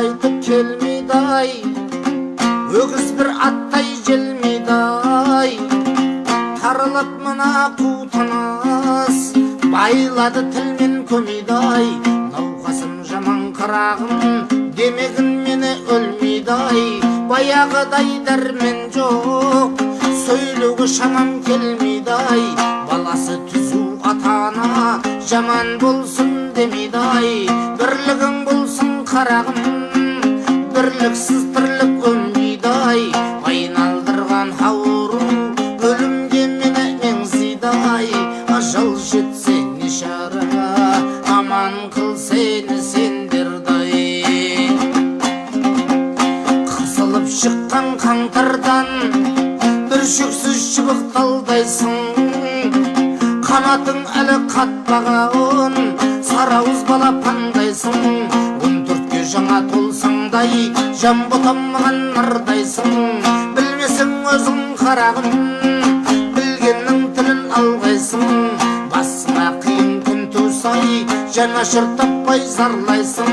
қайтып келмейді-ай, өгіз бір аттай желмейді-ай. Тарылып мына қу тыныс, байлады тілмен көмейді-ай. Науқасым жаман қарағым, демегін мені өлмейді-ай. Баяғыдай дәрмен жоқ, сөйлеуге шамам келмейді-ай. Баласы түзу атана, жаман болсын демейді-ай. Бірлігің болсын қарағым, бірліксіз тірлік өнбейді-ай. Айналдырған ауру өлімге мені меңзейді-ай. Ажал жетсе не шара, аман қыл сені сендерді-ай. Қысылып шыққан қаңтардан бір шөксіз шыбық талдайсың. Қанатың әлі қатпаған сарауыз балапандайсың. 14-ке жаңа толсаңдай жан ботамаған нардайсың. Білмесің өзің қарағым, білгеннің тілін алғайсың. Басыңа қиын күн тусай жанашыр таппай зарлайсың.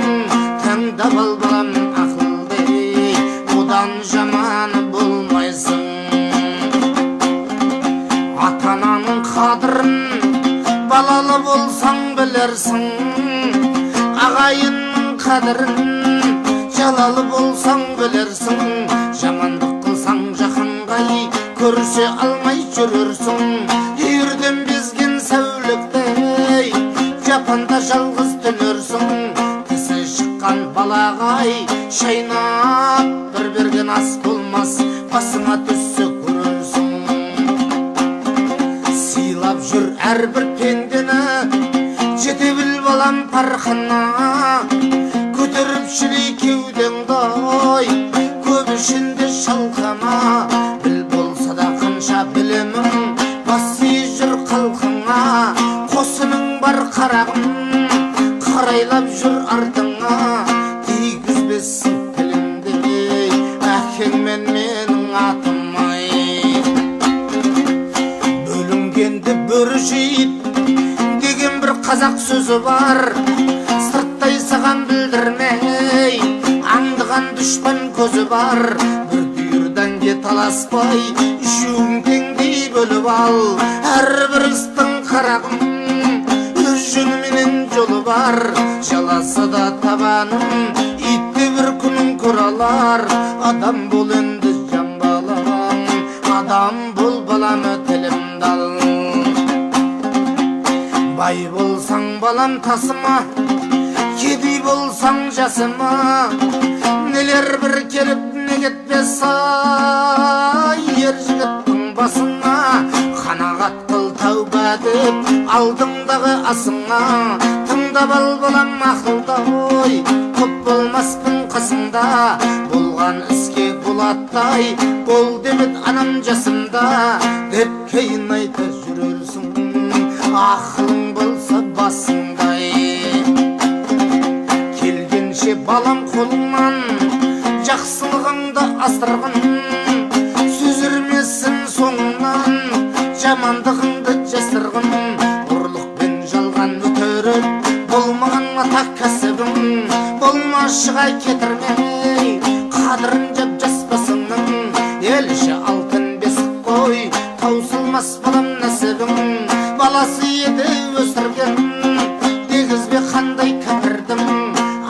Таңдап ал балам ақылды, одан жаманы болмайсың. Ата-ананың қадірін балалы болсаң білерсің. Ағайынның қадірін жалалы болсаң білерсің. Жамандық қылсаң жақынғай көрсе алмай жүрерсің. Үйірден безген сәуліктей жапанда жалғыз түнерсің. Тісі шыққан балағай шайнап бір берген ас болмас, басыңа түссе көрерсің. Сыйлап жүр әрбір пендені, жете біл балам парқына. Көтеріп шілей кеудеңді-ай, көп ішінде шалқама. Біл болса да қанша білемің, басы жүр қалқыңа. Қосының бар қарағым, қарайлап жүр артыңа. Тигізбесін тілімді, әкең мен менің атым-ай. Бөлінгенді бөрі жейд деген бір қазақ сөзі бар. Сырттай саған білдірмей аңдыған дүшпан көзі бар. Бір түйірден де таласпай үшеуін теңдей бөліп ал. Әрбір істің қарағым өз жөніменен жолы бар. Жаласа да табаным, итте бір күнін көралар. Адам бол енді жан балам, адам бол балам тілімді ал. Бай болсаң балам тасыма, кедей болсаң жасыма. Нелер бір келіп не кетпес-ай, ер жігіттің басына. Қанағат қыл тәуба деп алдыңдағы асыңа. Тыңдап ал балам ақылды-ой, көп болмаспын қасыңда. Болған іске болаттай бол демет анам жасымда, деп кейін айта жүрерсің. Ақылың болса басыңдай, келгенше балам қолыңнан жақсылығыңды асырғын. Сөз үрмесін соңынан жамандығыңды жасырғын. Ұрлық пен жалған өтеріп болмаған ата кәсібің. Болмашыға кетірмей қадірін жап жас басыңның. Елші алтын бесік қой, таусылмас балам нәсібің. Баласы еді өсірген, дегізбе қандай кәпірдім.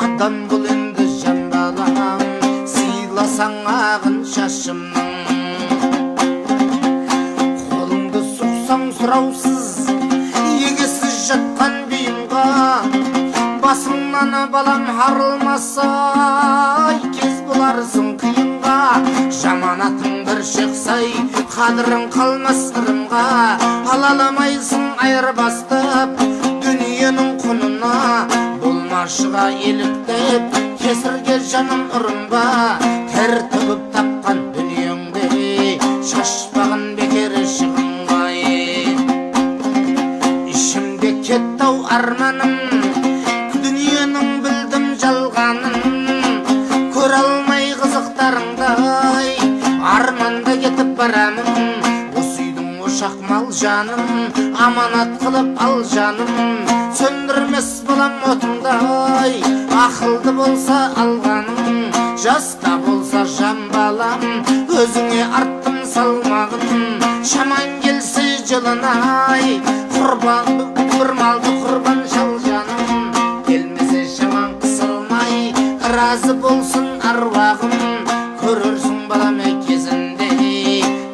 Адам бұл енді жан балам, сыйласаң ағын шашымның. Қолыңды сұқсаң сұраусыз, егесіз жатқан бүйімға. Басыңнан балам арылмасай, кез боларсың қиынға. Жаманатың бір шықсай, қадырың қалмас ырымға. Алаламайсың айырбастап дүниенің құнына. Болмашыға еліктеп кесірге жаным ұрынба. Тер төгіп тапқан дүниеңде шашпағын бекер шығынбай. Ішімде кетті-ау арманым, дүниенің білдім жалғанын. Көре алмай қызықтарыңдай арманда кетіп барамын. Осы үйдің ошақ мал жаным, аманат қылып ал жаным. сөндірмес балам отыңдай. Ақылды болса алғаның, жаста болса жан балам, өзіңе арттым салмағын. Шаман келсе жылынай, құрбан бір малды құрбан шал жаным. Келмесе шаман қысылмай, разы болсын аруағым. Көрерсің балам кезінде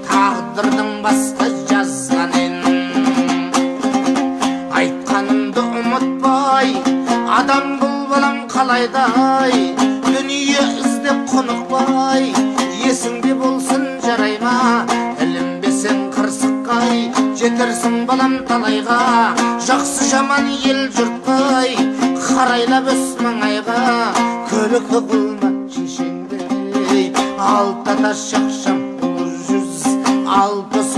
тағдырдың басқа жазғанын. Айтқанымды ұмытпай, адам бұл балам қалайдай. Дүние іздеп құнықпай, есіңде болсын жарайма. Ілінбесең қырсыққай, жетерсің балам талайға. Жақсы жаман ел жұртпай, қарайлап өс маңайға. Көлік қылма шешеңдей, алты ата шақшам жүз, алпыс